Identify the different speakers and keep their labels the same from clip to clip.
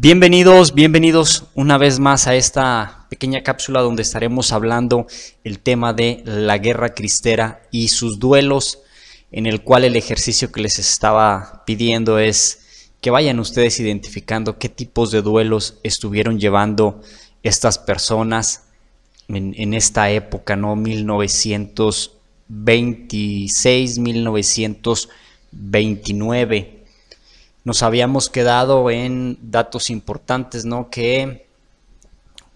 Speaker 1: Bienvenidos una vez más a esta pequeña cápsula donde estaremos hablando el tema de la guerra cristera y sus duelos, en el cual el ejercicio que les estaba pidiendo es que vayan ustedes identificando qué tipos de duelos estuvieron llevando estas personas en esta época, ¿no? 1926, 1929. Nos habíamos quedado en datos importantes, ¿no? Que,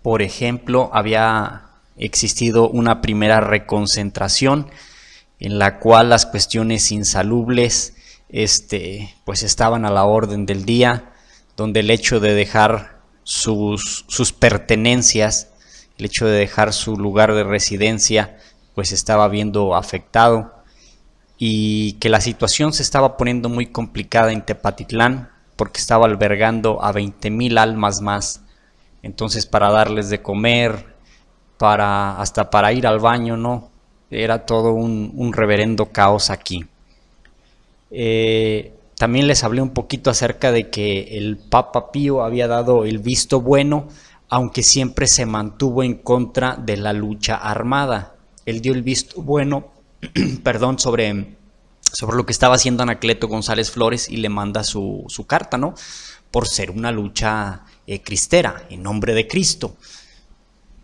Speaker 1: por ejemplo, había existido una primera reconcentración en la cual las cuestiones insalubres pues estaban a la orden del día, donde el hecho de dejar sus pertenencias, el hecho de dejar su lugar de residencia, pues estaba viendo afectado, y que la situación se estaba poniendo muy complicada en Tepatitlán porque estaba albergando a 20,000 almas más. Entonces, para darles de comer, hasta para ir al baño, ¿no? Era todo un reverendo caos aquí. También les hablé un poquito acerca de que el Papa Pío había dado el visto bueno, aunque siempre se mantuvo en contra de la lucha armada. Él dio el visto bueno perdón, sobre lo que estaba haciendo Anacleto González Flores, y le manda su carta, ¿no? Por ser una lucha cristera, en nombre de Cristo.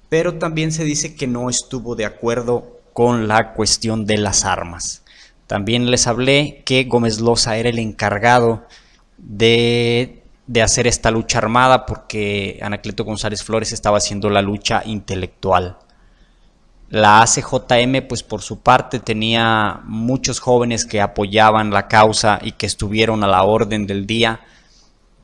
Speaker 1: Pero también se dice que no estuvo de acuerdo con la cuestión de las armas. También les hablé que Gómez Loza era el encargado de hacer esta lucha armada, porque Anacleto González Flores estaba haciendo la lucha intelectual. La ACJM, pues por su parte, tenía muchos jóvenes que apoyaban la causa y que estuvieron a la orden del día.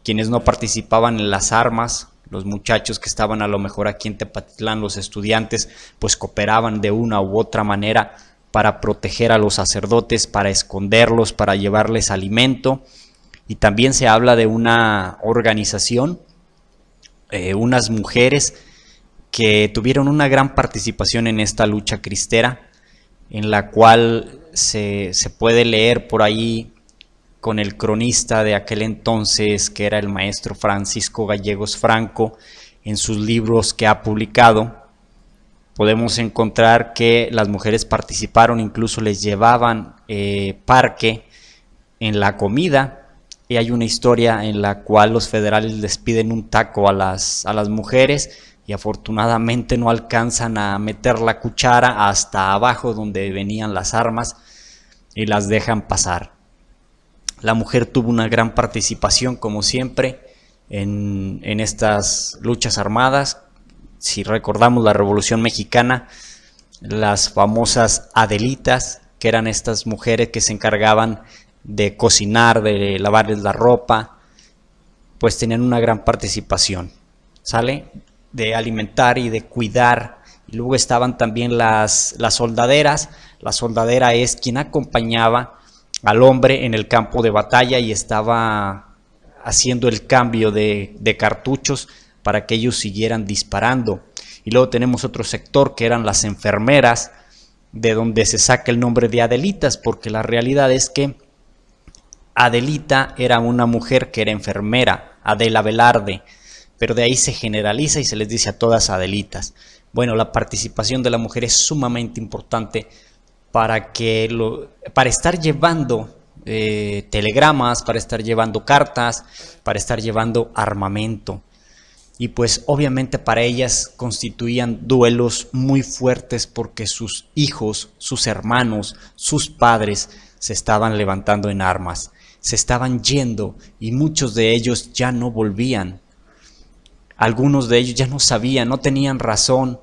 Speaker 1: Quienes no participaban en las armas, los muchachos que estaban a lo mejor aquí en Tepatitlán, los estudiantes, pues cooperaban de una u otra manera para proteger a los sacerdotes, para esconderlos, para llevarles alimento. Y también se habla de una organización, unas mujeres que tuvieron una gran participación en esta lucha cristera, en la cual se puede leer por ahí con el cronista de aquel entonces, que era el maestro Francisco Gallegos Franco. En sus libros que ha publicado podemos encontrar que las mujeres participaron, incluso les llevaban parque en la comida, y hay una historia en la cual los federales les piden un taco a las mujeres, y afortunadamente no alcanzan a meter la cuchara hasta abajo donde venían las armas y las dejan pasar. La mujer tuvo una gran participación, como siempre, en estas luchas armadas. Si recordamos la Revolución Mexicana, las famosas Adelitas, que eran estas mujeres que se encargaban de cocinar, de lavarles la ropa, pues tenían una gran participación, ¿sale? De alimentar y de cuidar. Y luego estaban también las soldaderas. La soldadera es quien acompañaba al hombre en el campo de batalla y estaba haciendo el cambio de cartuchos para que ellos siguieran disparando. Y luego tenemos otro sector que eran las enfermeras, de donde se saca el nombre de Adelitas, porque la realidad es que Adelita era una mujer que era enfermera, Adela Velarde, pero de ahí se generaliza y se les dice a todas Adelitas. Bueno, la participación de la mujer es sumamente importante para estar llevando telegramas, para estar llevando cartas, para estar llevando armamento. Y pues obviamente para ellas constituían duelos muy fuertes, porque sus hijos, sus hermanos, sus padres se estaban levantando en armas, se estaban yendo, y muchos de ellos ya no volvían. Algunos de ellos ya no sabían, no tenían razón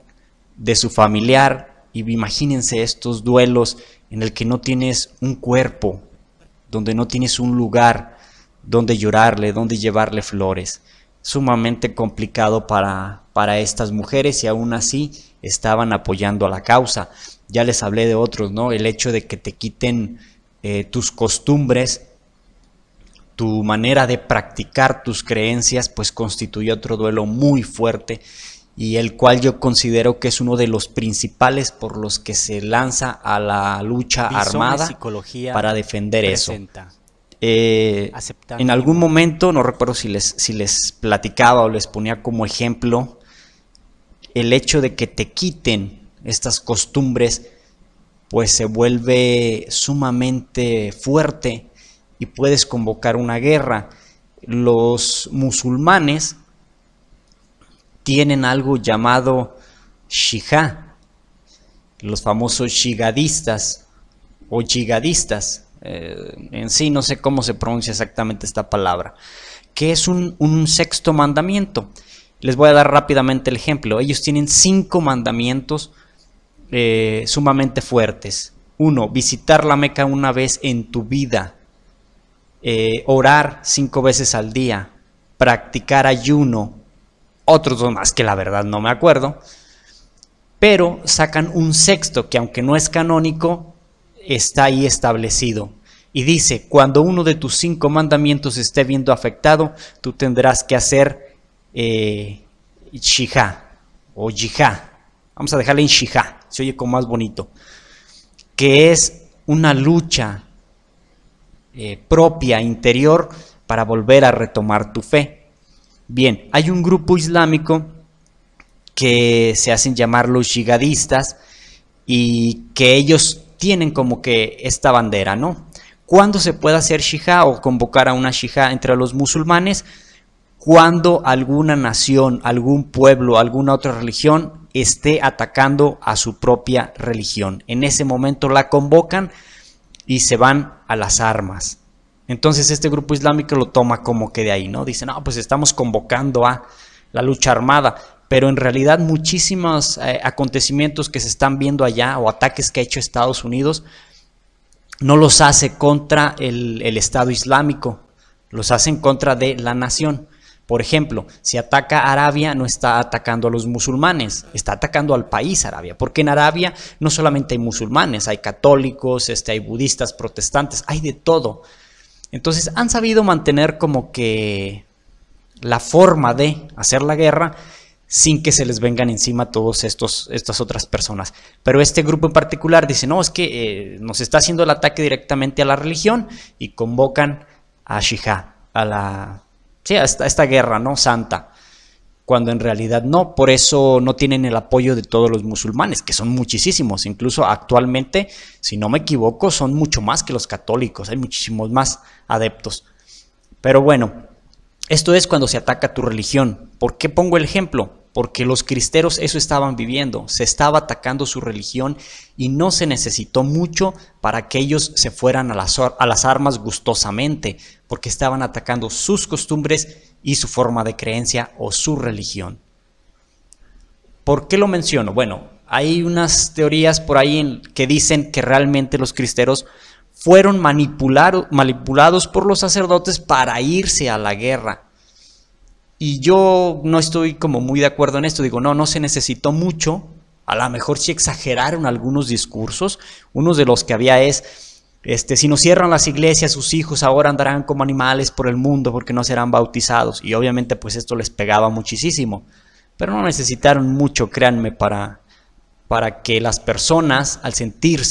Speaker 1: de su familiar. Y imagínense estos duelos en el que no tienes un cuerpo, donde no tienes un lugar donde llorarle, donde llevarle flores. Sumamente complicado para estas mujeres, y aún así estaban apoyando a la causa. Ya les hablé de otros, ¿no? El hecho de que te quiten tus costumbres, tu manera de practicar tus creencias, pues constituye otro duelo muy fuerte, y el cual yo considero que es uno de los principales por los que se lanza a la lucha armada para defender eso. En algún momento, no recuerdo si les platicaba o les ponía como ejemplo el hecho de que te quiten estas costumbres, pues se vuelve sumamente fuerte y puedes convocar una guerra. Los musulmanes tienen algo llamado shihad, los famosos shigadistas o yigadistas, en sí no sé cómo se pronuncia exactamente esta palabra, que es un sexto mandamiento. Les voy a dar rápidamente el ejemplo. Ellos tienen 5 mandamientos sumamente fuertes. 1, visitar la Meca una vez en tu vida, orar 5 veces al día, practicar ayuno, otros 2 más que la verdad no me acuerdo, pero sacan un sexto que aunque no es canónico, está ahí establecido. Y dice, cuando uno de tus 5 mandamientos esté viendo afectado, tú tendrás que hacer shihad o yihad. Vamos a dejarle en shihad, se oye como más bonito. Que es una lucha propia, interior, para volver a retomar tu fe. Bien, hay un grupo islámico que se hacen llamar los yigadistas y que ellos tienen como que esta bandera, ¿no? ¿Cuándo se puede hacer shihad o convocar a una shihad entre los musulmanes? Cuando alguna nación, algún pueblo, alguna otra religión esté atacando a su propia religión. En ese momento la convocan y se van a las armas. Entonces este grupo islámico lo toma como que de ahí, ¿no? Dicen, no, pues estamos convocando a la lucha armada, pero en realidad muchísimos acontecimientos que se están viendo allá o ataques que ha hecho Estados Unidos no los hace contra el Estado Islámico, los hace en contra de la nación. Por ejemplo, si ataca a Arabia, no está atacando a los musulmanes, está atacando al país Arabia, porque en Arabia no solamente hay musulmanes, hay católicos, hay budistas, protestantes, hay de todo. Entonces han sabido mantener como que la forma de hacer la guerra sin que se les vengan encima todas estas otras personas. Pero este grupo en particular dice, no, es que nos está haciendo el ataque directamente a la religión y convocan a Shihad, a esta guerra, ¿no?, santa, cuando en realidad no. Por eso no tienen el apoyo de todos los musulmanes, que son muchísimos. Incluso actualmente, si no me equivoco, son mucho más que los católicos, hay muchísimos más adeptos. Pero bueno, esto es cuando se ataca tu religión. ¿Por qué pongo el ejemplo? Porque los cristeros eso estaban viviendo, se estaba atacando su religión y no se necesitó mucho para que ellos se fueran a las armas gustosamente, porque estaban atacando sus costumbres y su forma de creencia o su religión. ¿Por qué lo menciono? Bueno, hay unas teorías por ahí que dicen que realmente los cristeros fueron manipulados por los sacerdotes para irse a la guerra. Y yo no estoy como muy de acuerdo en esto. Digo, no se necesitó mucho. A lo mejor sí exageraron algunos discursos. Uno de los que había es, si nos cierran las iglesias, sus hijos ahora andarán como animales por el mundo porque no serán bautizados. Y obviamente pues esto les pegaba muchísimo. Pero no necesitaron mucho, créanme, para que las personas al sentir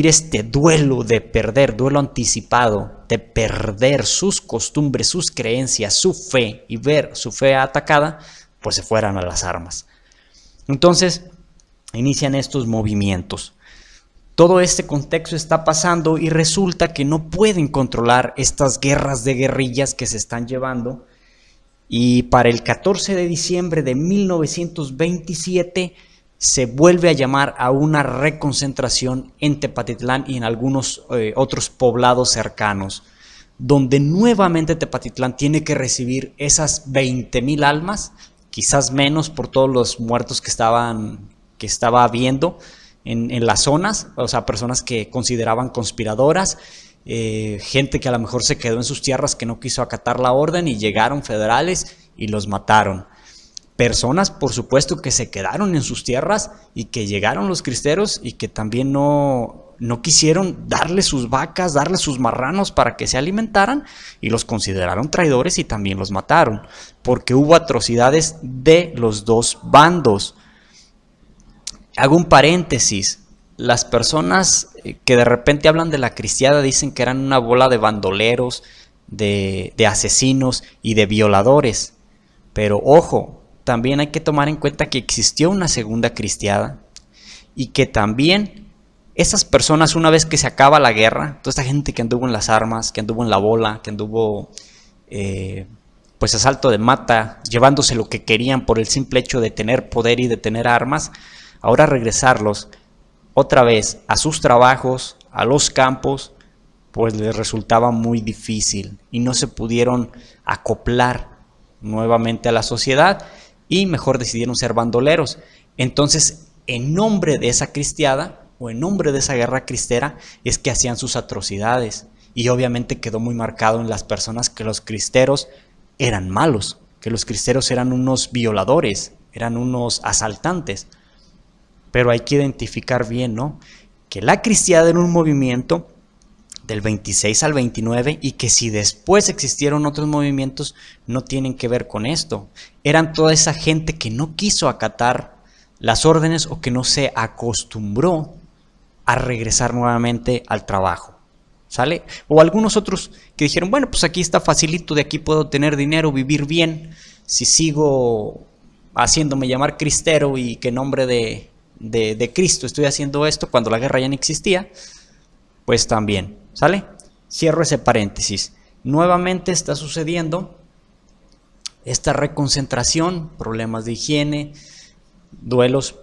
Speaker 1: este duelo de perder, duelo anticipado, de perder sus costumbres, sus creencias, su fe y ver su fe atacada, pues se fueran a las armas. Entonces, inician estos movimientos. Todo este contexto está pasando y resulta que no pueden controlar estas guerras de guerrillas que se están llevando. Y para el 14 de diciembre de 1927 se vuelve a llamar a una reconcentración en Tepatitlán y en algunos otros poblados cercanos, donde nuevamente Tepatitlán tiene que recibir esas 20,000 almas, quizás menos por todos los muertos que estaba habiendo en las zonas, o sea, personas que consideraban conspiradoras, gente que a lo mejor se quedó en sus tierras, que no quiso acatar la orden y llegaron federales y los mataron. Personas, por supuesto, que se quedaron en sus tierras y que llegaron los cristeros y que también no quisieron darle sus vacas, darle sus marranos para que se alimentaran y los consideraron traidores y también los mataron, porque hubo atrocidades de los dos bandos. Hago un paréntesis. las personas que de repente hablan de la cristiada dicen que eran una bola de bandoleros, de asesinos y de violadores. Pero ojo, también hay que tomar en cuenta que existió una segunda cristiada y que también esas personas, una vez que se acaba la guerra, toda esta gente que anduvo en las armas, que anduvo en la bola, que anduvo pues asalto de mata, llevándose lo que querían por el simple hecho de tener poder y de tener armas, ahora regresarlos otra vez a sus trabajos, a los campos, pues les resultaba muy difícil y no se pudieron acoplar nuevamente a la sociedad y mejor decidieron ser bandoleros. Entonces, en nombre de esa cristiada o en nombre de esa guerra cristera es que hacían sus atrocidades, y obviamente quedó muy marcado en las personas que los cristeros eran malos, que los cristeros eran unos violadores, eran unos asaltantes. Pero hay que identificar bien, ¿no?, que la cristiada era un movimiento del 26 al 29 y que si después existieron otros movimientos no tienen que ver con esto. Eran toda esa gente que no quiso acatar las órdenes o que no se acostumbró a regresar nuevamente al trabajo, ¿sale? O algunos otros que dijeron, bueno, pues aquí está facilito, de aquí puedo tener dinero, vivir bien, si sigo haciéndome llamar cristero y que en nombre de Cristo estoy haciendo esto cuando la guerra ya no existía, pues también, ¿sale? Cierro ese paréntesis. Nuevamente está sucediendo esta reconcentración, problemas de higiene, duelos,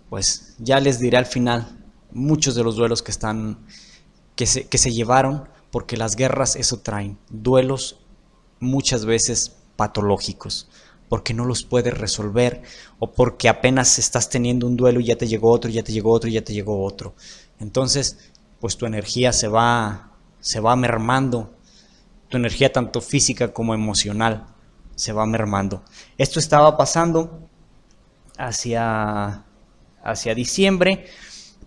Speaker 1: pues ya les diré al final muchos de los duelos que se llevaron, porque las guerras eso traen, duelos muchas veces patológicos, porque no los puedes resolver o porque apenas estás teniendo un duelo y ya te llegó otro, ya te llegó otro, ya te llegó otro. Entonces, pues tu energía se va mermando, tu energía tanto física como emocional se va mermando. Esto estaba pasando hacia diciembre,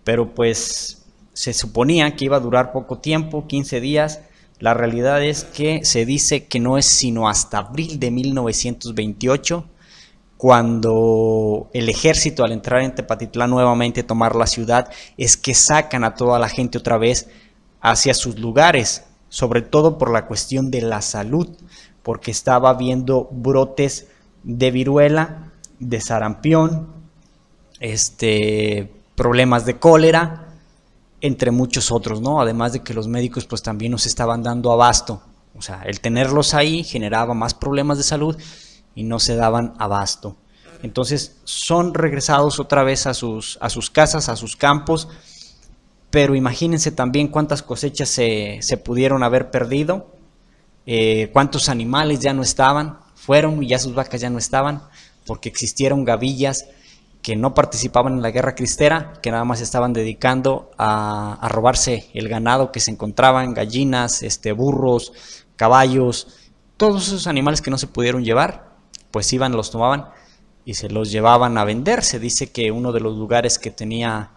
Speaker 1: pero pues se suponía que iba a durar poco tiempo, 15 días. La realidad es que se dice que no es sino hasta abril de 1928 cuando el ejército, al entrar en Tepatitlán nuevamente, tomar la ciudad, es que sacan a toda la gente otra vez hacia sus lugares, sobre todo por la cuestión de la salud, porque estaba habiendo brotes de viruela, de sarampión, problemas de cólera, entre muchos otros, ¿no? Además de que los médicos pues también nos estaban dando abasto, o sea, el tenerlos ahí generaba más problemas de salud y no se daban abasto. Entonces son regresados otra vez a sus casas, a sus campos, pero imagínense también cuántas cosechas se pudieron haber perdido, cuántos animales ya no fueron y ya sus vacas ya no estaban, porque existieron gavillas que no participaban en la guerra cristera, que nada más estaban dedicando a robarse el ganado que se encontraban, gallinas, burros, caballos, todos esos animales que no se pudieron llevar, pues iban, los tomaban y se los llevaban a vender. Se dice que uno de los lugares que tenía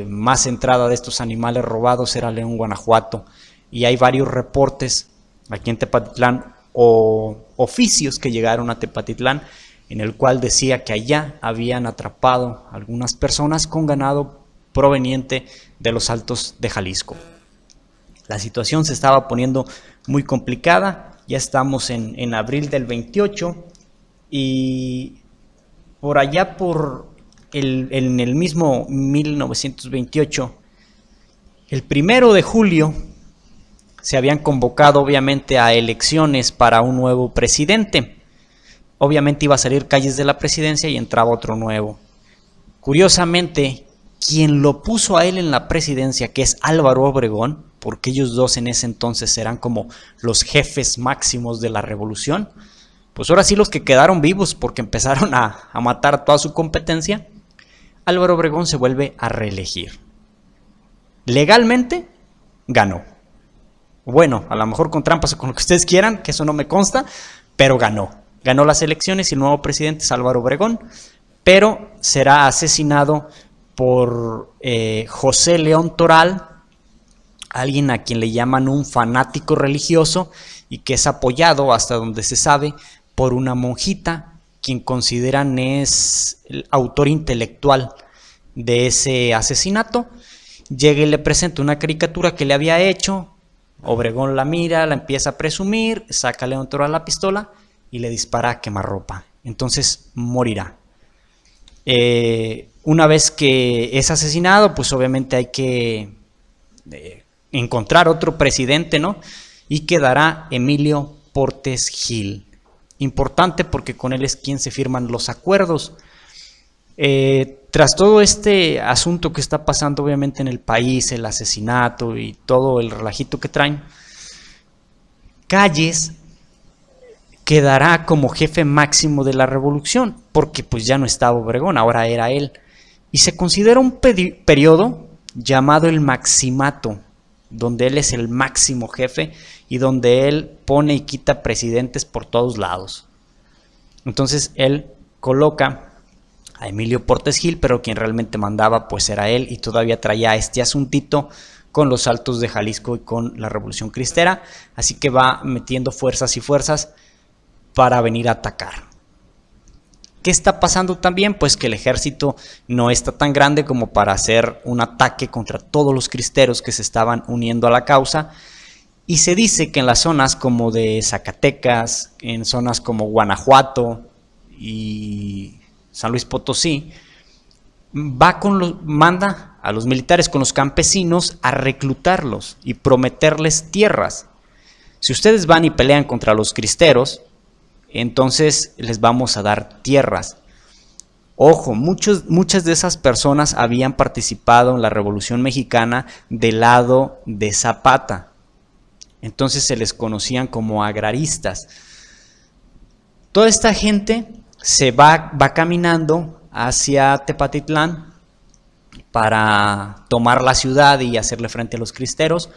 Speaker 1: más entrada de estos animales robados era León, Guanajuato, y hay varios reportes aquí en Tepatitlán o oficios que llegaron a Tepatitlán en el cual decía que allá habían atrapado a algunas personas con ganado proveniente de los Altos de Jalisco. La situación se estaba poniendo muy complicada, ya estamos en abril del 28 y por allá en el mismo 1928, el 1 de julio, se habían convocado obviamente a elecciones para un nuevo presidente. Obviamente iba a salir Calles de la presidencia y entraba otro nuevo. Curiosamente, quien lo puso a él en la presidencia, que es Álvaro Obregón, porque ellos dos en ese entonces eran como los jefes máximos de la revolución, pues ahora sí los que quedaron vivos porque empezaron a matar toda su competencia, Álvaro Obregón se vuelve a reelegir. Legalmente ganó. Bueno, a lo mejor con trampas o con lo que ustedes quieran, que eso no me consta, pero ganó. Ganó las elecciones y el nuevo presidente es Álvaro Obregón, pero será asesinado por José León Toral, alguien a quien le llaman un fanático religioso y que es apoyado, hasta donde se sabe, por una monjita, quien consideran es el autor intelectual de ese asesinato, llega y le presenta una caricatura que le había hecho. Obregón la mira, la empieza a presumir, saca a León Toral la pistola y le dispara a quemarropa. Entonces morirá. Una vez que es asesinado, pues obviamente hay que encontrar otro presidente, ¿no? Y quedará Emilio Portes Gil. Importante porque con él es quien se firman los acuerdos. Tras todo este asunto que está pasando obviamente en el país, el asesinato y todo el relajito que traen, Calles quedará como jefe máximo de la revolución, porque pues ya no estaba Obregón, ahora era él. Y se considera un periodo llamado el Maximato, donde él es el máximo jefe y donde él pone y quita presidentes por todos lados. Entonces él coloca a Emilio Portes Gil, pero quien realmente mandaba pues era él, y todavía traía este asuntito con los Altos de Jalisco y con la Revolución Cristera, así que va metiendo fuerzas y fuerzas para venir a atacar. ¿Qué está pasando también? Pues que el ejército no está tan grande como para hacer un ataque contra todos los cristeros que se estaban uniendo a la causa, y se dice que en las zonas como de Zacatecas, en zonas como Guanajuato y San Luis Potosí, manda a los militares con los campesinos a reclutarlos y prometerles tierras. Si ustedes van y pelean contra los cristeros, entonces les vamos a dar tierras. Ojo, muchas de esas personas habían participado en la Revolución Mexicana del lado de Zapata. Entonces se les conocían como agraristas. Toda esta gente se va caminando hacia Tepatitlán para tomar la ciudad y hacerle frente a los cristeros.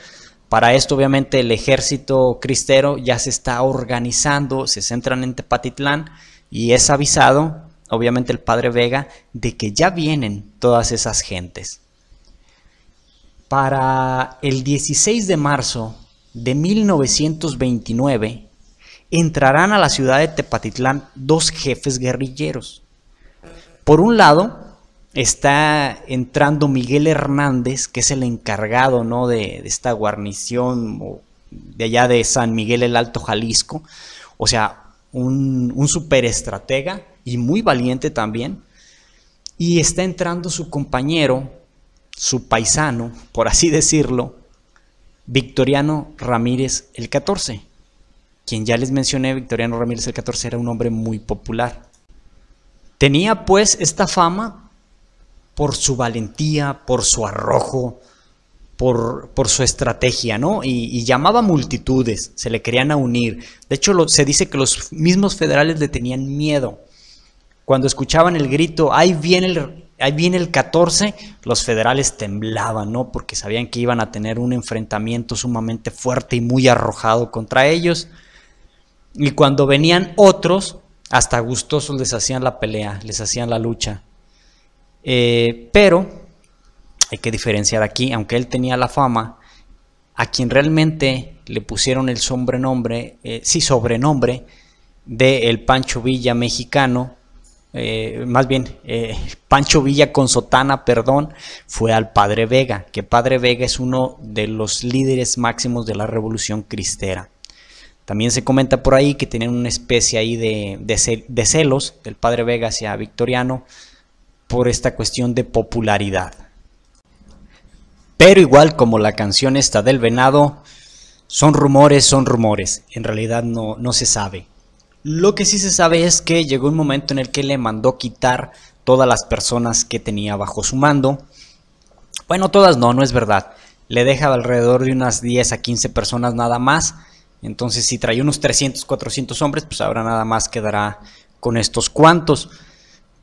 Speaker 1: Para esto obviamente el ejército cristero ya se está organizando, se centran en Tepatitlán y es avisado obviamente el padre Vega de que ya vienen todas esas gentes. Para el 16 de marzo de 1929 entrarán a la ciudad de Tepatitlán dos jefes guerrilleros. Por un lado está entrando Miguel Hernández, que es el encargado, ¿no?, de esta guarnición de allá de San Miguel el Alto, Jalisco. O sea, un superestratega y muy valiente también. Y está entrando su compañero, su paisano, por así decirlo, Victoriano Ramírez el 14. Quien ya les mencioné, Victoriano Ramírez el 14, era un hombre muy popular. Tenía pues esta fama por su valentía, por su arrojo, por su estrategia, ¿no? Y llamaba multitudes, se le querían unir. De hecho, se dice que los mismos federales le tenían miedo. Cuando escuchaban el grito, ahí viene el 14, los federales temblaban, ¿no? Porque sabían que iban a tener un enfrentamiento sumamente fuerte y muy arrojado contra ellos. Y cuando venían otros, hasta gustosos les hacían la pelea, les hacían la lucha. Pero hay que diferenciar aquí, aunque él tenía la fama, a quien realmente le pusieron el sobrenombre de el Pancho Villa mexicano, más bien Pancho Villa con sotana, perdón, fue al padre Vega, que padre Vega es uno de los líderes máximos de la Revolución Cristera. También se comenta por ahí que tenían una especie ahí de celos del padre Vega hacia Victoriano por esta cuestión de popularidad. Pero igual como la canción esta del venado, son rumores, en realidad no se sabe. Lo que sí se sabe es que llegó un momento en el que le mandó quitar todas las personas que tenía bajo su mando. Bueno, todas no es verdad. Le deja alrededor de unas 10 a 15 personas nada más. Entonces si traía unos 300, 400 hombres, pues ahora nada más quedará con estos cuantos.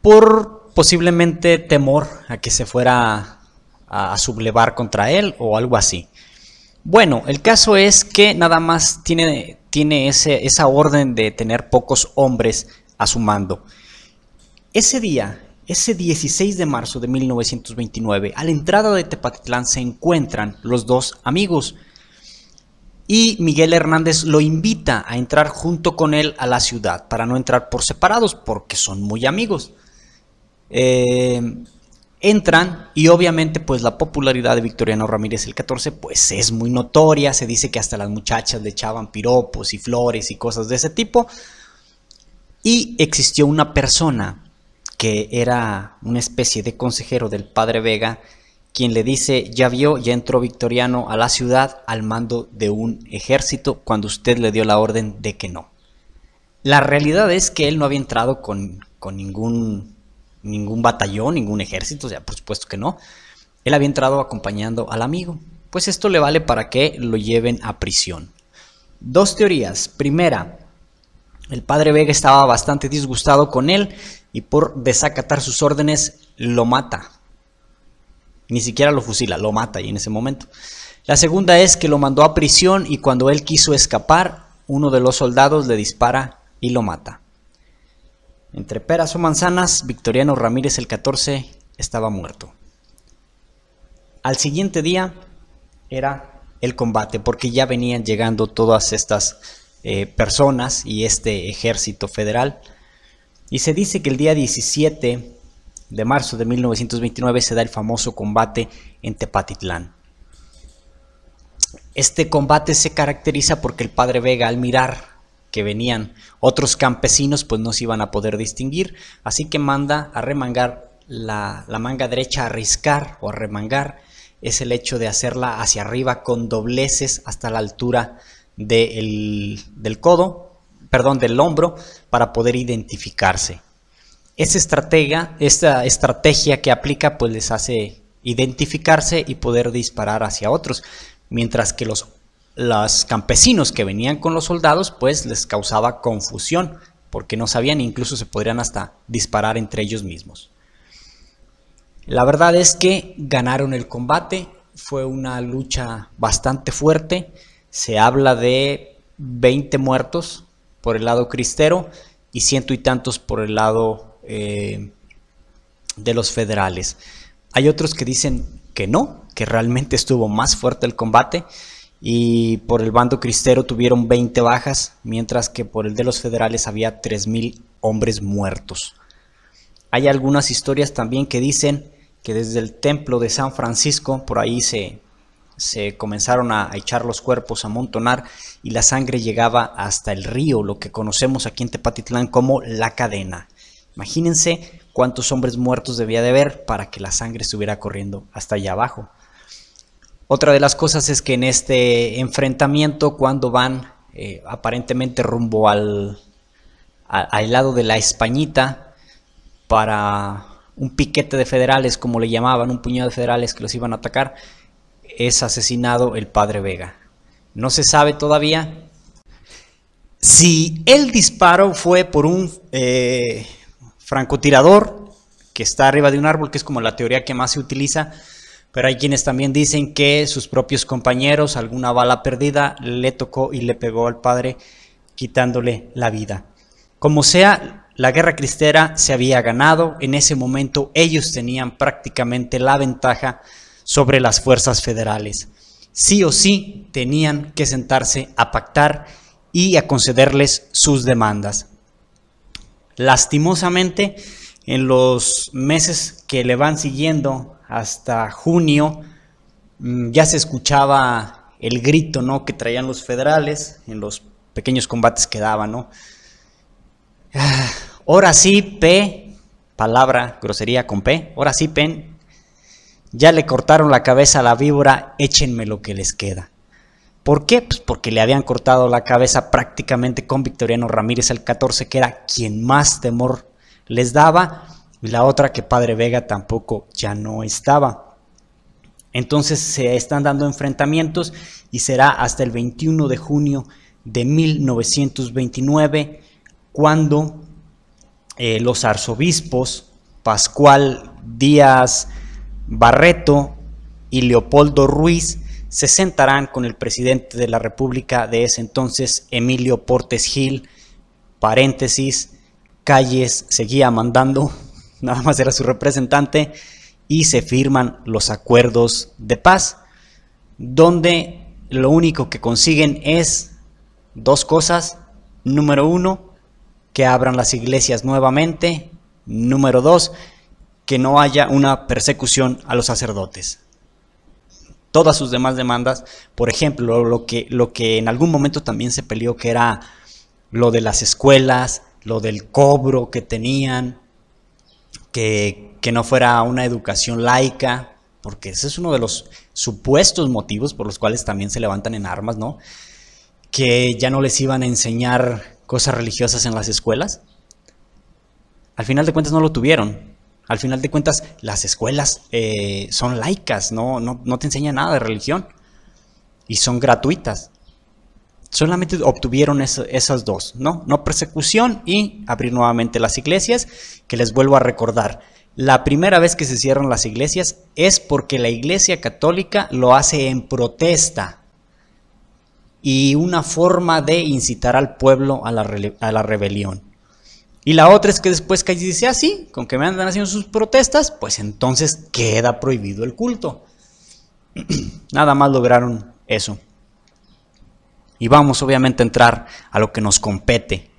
Speaker 1: Por posiblemente temor a que se fuera a sublevar contra él o algo así. Bueno, el caso es que nada más tiene esa orden de tener pocos hombres a su mando. Ese día, ese 16 de marzo de 1929, a la entrada de Tepatitlán se encuentran los dos amigos y Miguel Hernández lo invita a entrar junto con él a la ciudad para no entrar por separados porque son muy amigos. Entran y obviamente pues la popularidad de Victoriano Ramírez el 14 pues es muy notoria. Se dice que hasta las muchachas le echaban piropos y flores y cosas de ese tipo. Y existió una persona que era una especie de consejero del padre Vega, quien le dice: ya vio, ya entró Victoriano a la ciudad al mando de un ejército cuando usted le dio la orden de que no. La realidad es que él no había entrado con ningún batallón, ningún ejército, o sea, por supuesto que no. Él había entrado acompañando al amigo. Pues esto le vale para que lo lleven a prisión. Dos teorías. Primera, el padre Vega estaba bastante disgustado con él y por desacatar sus órdenes lo mata. Ni siquiera lo fusila, lo mata ahí en ese momento. La segunda es que lo mandó a prisión y cuando él quiso escapar, uno de los soldados le dispara y lo mata. Entre peras o manzanas, Victoriano Ramírez el 14 estaba muerto. Al siguiente día era el combate, porque ya venían llegando todas estas personas y este ejército federal. Y se dice que el día 17 de marzo de 1929 se da el famoso combate en Tepatitlán. Este combate se caracteriza porque el padre Vega, al mirar que venían otros campesinos, pues no se iban a poder distinguir, así que manda a remangar la manga derecha, a riscar o a remangar. Es el hecho de hacerla hacia arriba con dobleces hasta la altura del hombro, para poder identificarse. Esta estrategia que aplica pues les hace identificarse y poder disparar hacia otros, mientras que los campesinos que venían con los soldados pues les causaba confusión, porque no sabían, incluso se podrían hasta disparar entre ellos mismos. La verdad es que ganaron el combate, fue una lucha bastante fuerte. Se habla de 20 muertos por el lado cristero y 100 y tantos por el lado de los federales. Hay otros que dicen que no, que realmente estuvo más fuerte el combate y por el bando cristero tuvieron 20 bajas, mientras que por el de los federales había 3,000 hombres muertos. Hay algunas historias también que dicen que desde el templo de San Francisco, por ahí se comenzaron a echar los cuerpos, a amontonar, y la sangre llegaba hasta el río, lo que conocemos aquí en Tepatitlán como La Cadena. Imagínense cuántos hombres muertos debía de haber para que la sangre estuviera corriendo hasta allá abajo. Otra de las cosas es que en este enfrentamiento, cuando van aparentemente rumbo al lado de la Españita, para un piquete de federales, como le llamaban, un puñado de federales que los iban a atacar, es asesinado el padre Vega. No se sabe todavía si el disparo fue por un francotirador que está arriba de un árbol, que es como la teoría que más se utiliza, pero hay quienes también dicen que sus propios compañeros, alguna bala perdida, le tocó y le pegó al padre, quitándole la vida. Como sea, la guerra cristera se había ganado. En ese momento ellos tenían prácticamente la ventaja sobre las fuerzas federales. Sí o sí tenían que sentarse a pactar y a concederles sus demandas. Lastimosamente, en los meses que le van siguiendo hasta junio, ya se escuchaba el grito, ¿no?, que traían los federales en los pequeños combates que daban, ¿no? Ahora sí, P, palabra, grosería con P, ahora sí, pen, ya le cortaron la cabeza a la víbora, échenme lo que les queda. ¿Por qué? Pues porque le habían cortado la cabeza prácticamente con Victoriano Ramírez el 14, que era quien más temor les daba, y la otra que padre Vega tampoco ya no estaba. Entonces se están dando enfrentamientos y será hasta el 21 de junio de 1929 cuando los arzobispos Pascual Díaz Barreto y Leopoldo Ruiz se sentarán con el presidente de la República de ese entonces, Emilio Portes Gil, paréntesis, Calles seguía mandando, nada más era su representante, y se firman los acuerdos de paz, donde lo único que consiguen es dos cosas. Número uno, que abran las iglesias nuevamente. Número dos, que no haya una persecución a los sacerdotes. Todas sus demás demandas, por ejemplo, lo que en algún momento también se peleó, que era lo de las escuelas, lo del cobro que tenían, que no fuera una educación laica, porque ese es uno de los supuestos motivos por los cuales también se levantan en armas, ¿no? Que ya no les iban a enseñar cosas religiosas en las escuelas. Al final de cuentas no lo tuvieron. Al final de cuentas las escuelas son laicas, no te enseñan nada de religión y son gratuitas. Solamente obtuvieron esas dos, ¿no? No persecución y abrir nuevamente las iglesias, que les vuelvo a recordar. La primera vez que se cierran las iglesias es porque la Iglesia Católica lo hace en protesta y una forma de incitar al pueblo a la rebelión. Y la otra es que después que dice así, con que me andan haciendo sus protestas, pues entonces queda prohibido el culto. Nada más lograron eso. Y vamos obviamente a entrar a lo que nos compete,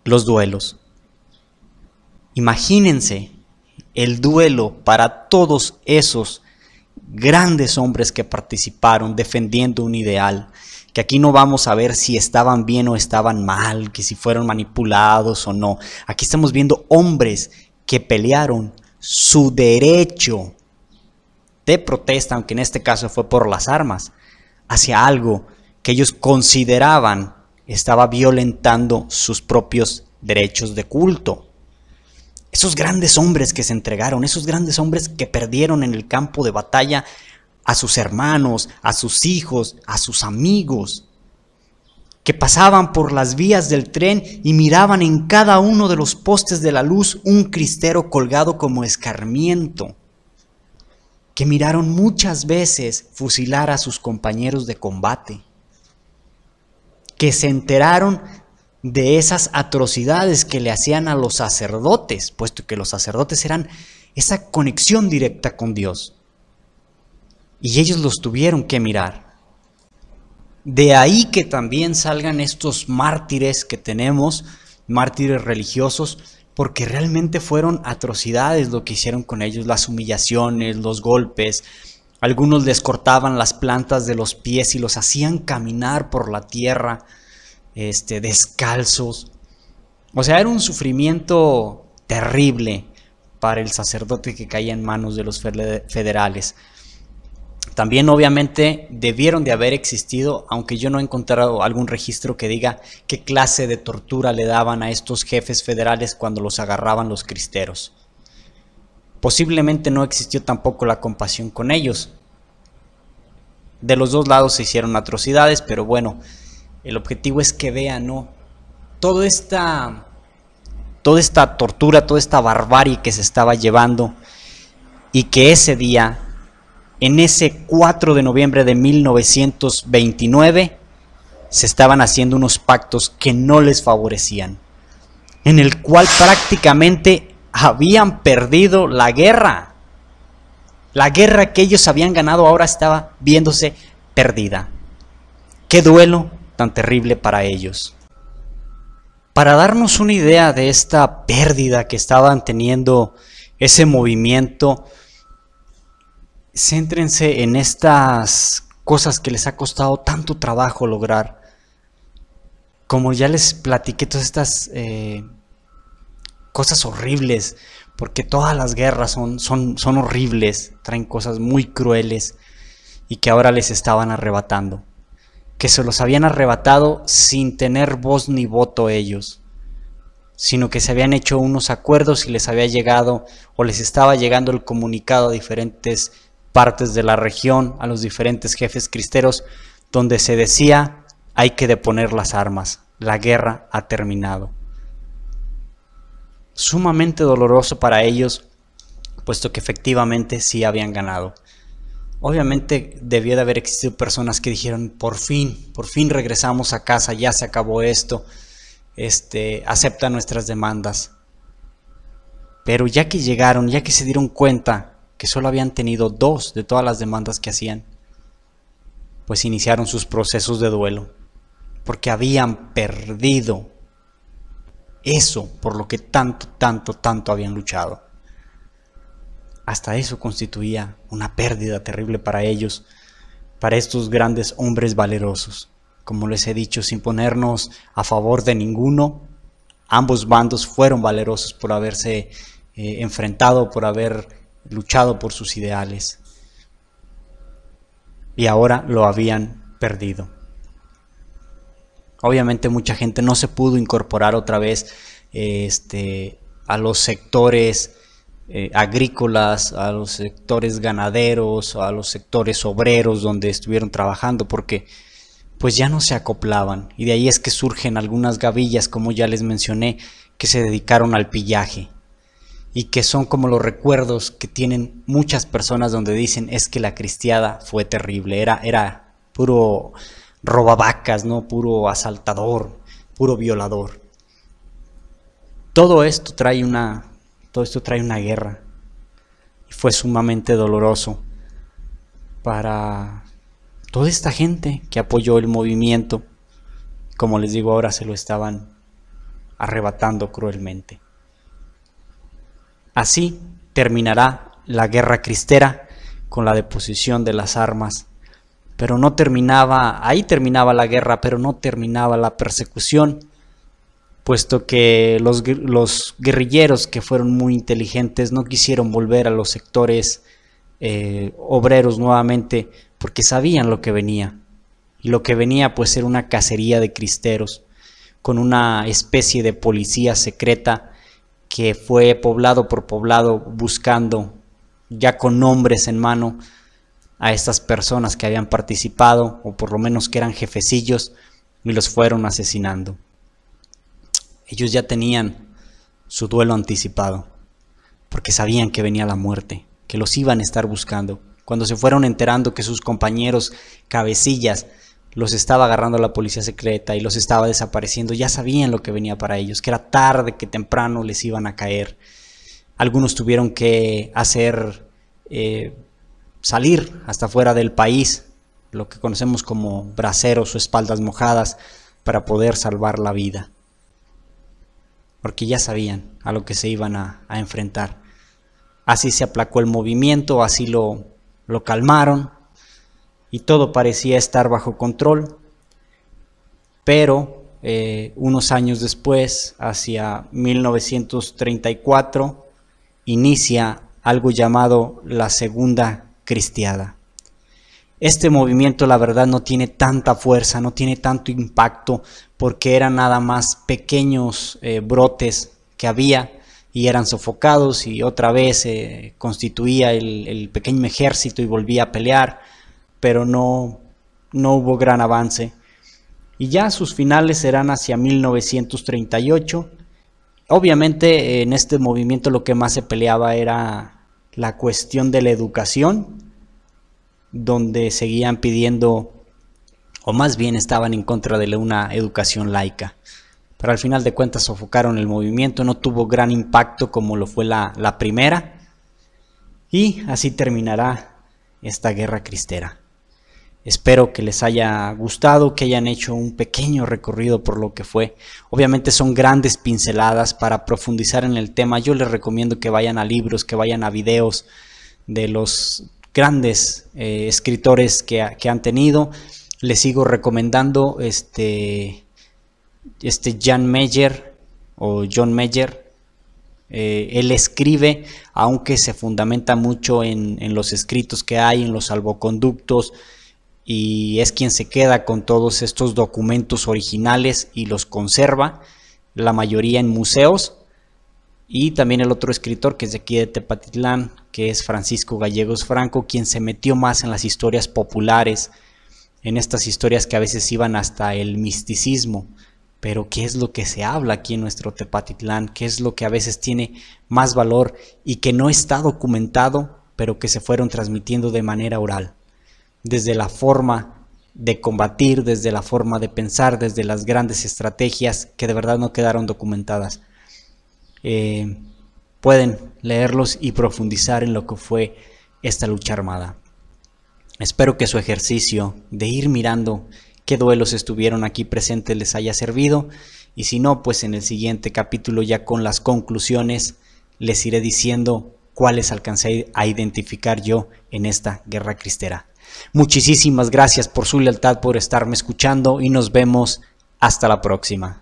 Speaker 1: los duelos. Imagínense el duelo para todos esos grandes hombres que participaron defendiendo un ideal, que aquí no vamos a ver si estaban bien o estaban mal, que si fueron manipulados o no. Aquí estamos viendo hombres que pelearon su derecho de protesta, aunque en este caso fue por las armas, hacia algo que ellos consideraban estaba violentando sus propios derechos de culto. Esos grandes hombres que se entregaron, esos grandes hombres que perdieron en el campo de batalla a sus hermanos, a sus hijos, a sus amigos, que pasaban por las vías del tren y miraban en cada uno de los postes de la luz un cristero colgado como escarmiento, que miraron muchas veces fusilar a sus compañeros de combate, que se enteraron de esas atrocidades que le hacían a los sacerdotes, puesto que los sacerdotes eran esa conexión directa con Dios. Y ellos los tuvieron que mirar. De ahí que también salgan estos mártires que tenemos, mártires religiosos, porque realmente fueron atrocidades lo que hicieron con ellos, las humillaciones, los golpes. Algunos les cortaban las plantas de los pies y los hacían caminar por la tierra, descalzos. O sea, era un sufrimiento terrible para el sacerdote que caía en manos de los federales. También obviamente debieron de haber existido, aunque yo no he encontrado algún registro que diga qué clase de tortura le daban a estos jefes federales cuando los agarraban los cristeros. Posiblemente no existió tampoco la compasión con ellos. De los dos lados se hicieron atrocidades, pero bueno, el objetivo es que vean, ¿no? Toda esta tortura, toda esta barbarie que se estaba llevando, y que ese día, en ese 4 de noviembre de 1929, se estaban haciendo unos pactos que no les favorecían, en el cual prácticamente habían perdido la guerra. La guerra que ellos habían ganado ahora estaba viéndose perdida. ¡Qué duelo tan terrible para ellos! Para darnos una idea de esta pérdida que estaban teniendo ese movimiento, céntrense en estas cosas que les ha costado tanto trabajo lograr. Como ya les platiqué, todas estas cosas horribles, porque todas las guerras son horribles, traen cosas muy crueles y que ahora les estaban arrebatando. Que se los habían arrebatado sin tener voz ni voto ellos, sino que se habían hecho unos acuerdos y les había llegado o les estaba llegando el comunicado a diferentes partes de la región, a los diferentes jefes cristeros, donde se decía: hay que deponer las armas, la guerra ha terminado. Sumamente doloroso para ellos, puesto que efectivamente sí habían ganado. Obviamente debió de haber existido personas que dijeron: por fin regresamos a casa, ya se acabó esto, acepta nuestras demandas. Pero ya que llegaron, ya que se dieron cuenta que solo habían tenido 2 de todas las demandas que hacían, pues iniciaron sus procesos de duelo, porque habían perdido eso por lo que tanto habían luchado. hasta eso constituía una pérdida terrible para ellos, para estos grandes hombres valerosos. Como les he dicho, sin ponernos a favor de ninguno, ambos bandos fueron valerosos por haberse enfrentado, por haber luchado por sus ideales. Y ahora lo habían perdido. Obviamente mucha gente no se pudo incorporar otra vez a los sectores agrícolas, a los sectores ganaderos, a los sectores obreros donde estuvieron trabajando, porque pues ya no se acoplaban. Y de ahí es que surgen algunas gavillas, como ya les mencioné, que se dedicaron al pillaje y que son como los recuerdos que tienen muchas personas donde dicen es que la cristiada fue terrible, era puro robavacas, ¿no? Puro asaltador, puro violador. Todo esto trae una guerra y fue sumamente doloroso para toda esta gente que apoyó el movimiento. Como les digo, ahora se lo estaban arrebatando cruelmente. Así terminará la guerra cristera con la deposición de las armas. Pero no terminaba, ahí terminaba la guerra, pero no terminaba la persecución, puesto que los guerrilleros, que fueron muy inteligentes, no quisieron volver a los sectores obreros nuevamente, porque sabían lo que venía. Y lo que venía pues era una cacería de cristeros, con una especie de policía secreta que fue poblado por poblado buscando, ya con nombres en mano, a estas personas que habían participado, o por lo menos que eran jefecillos, y los fueron asesinando. Ellos ya tenían su duelo anticipado, porque sabían que venía la muerte, que los iban a estar buscando. Cuando se fueron enterando que sus compañeros cabecillas los estaba agarrando la policía secreta y los estaba desapareciendo, ya sabían lo que venía para ellos, que era tarde que temprano les iban a caer. Algunos tuvieron que hacer salir hasta fuera del país, lo que conocemos como braceros o espaldas mojadas, para poder salvar la vida, porque ya sabían a lo que se iban a enfrentar. Así se aplacó el movimiento, así lo calmaron, y todo parecía estar bajo control. Pero unos años después, hacia 1934, inicia algo llamado la Segunda Cristiada. Este movimiento, la verdad, no tiene tanta fuerza, no tiene tanto impacto, porque eran nada más pequeños brotes que había y eran sofocados, y otra vez constituía el pequeño ejército y volvía a pelear, pero no hubo gran avance. Y ya sus finales serán hacia 1938. Obviamente en este movimiento lo que más se peleaba era la cuestión de la educación, donde seguían pidiendo, o más bien estaban en contra de una educación laica. Pero al final de cuentas sofocaron el movimiento, no tuvo gran impacto como lo fue la primera, y así terminará esta guerra cristera. Espero que les haya gustado, que hayan hecho un pequeño recorrido por lo que fue. Obviamente son grandes pinceladas. Para profundizar en el tema, yo les recomiendo que vayan a libros, que vayan a videos de los grandes escritores que han tenido. Les sigo recomendando Jan Meyer o John Meyer. Él escribe, aunque se fundamenta mucho en los escritos que hay, en los salvoconductos, y es quien se queda con todos estos documentos originales y los conserva, la mayoría en museos. Y también el otro escritor, que es de aquí de Tepatitlán, que es Francisco Gallegos Franco, quien se metió más en las historias populares, en estas historias que a veces iban hasta el misticismo. Pero ¿qué es lo que se habla aquí en nuestro Tepatitlán? ¿Qué es lo que a veces tiene más valor y que no está documentado, pero que se fueron transmitiendo de manera oral? Desde la forma de combatir, desde la forma de pensar, desde las grandes estrategias que de verdad no quedaron documentadas. Pueden leerlos y profundizar en lo que fue esta lucha armada. Espero que su ejercicio de ir mirando qué duelos estuvieron aquí presentes les haya servido, y si no, pues en el siguiente capítulo, ya con las conclusiones, les iré diciendo cuáles alcancé a identificar yo en esta guerra cristera. Muchísimas gracias por su lealtad, por estarme escuchando y nos vemos hasta la próxima.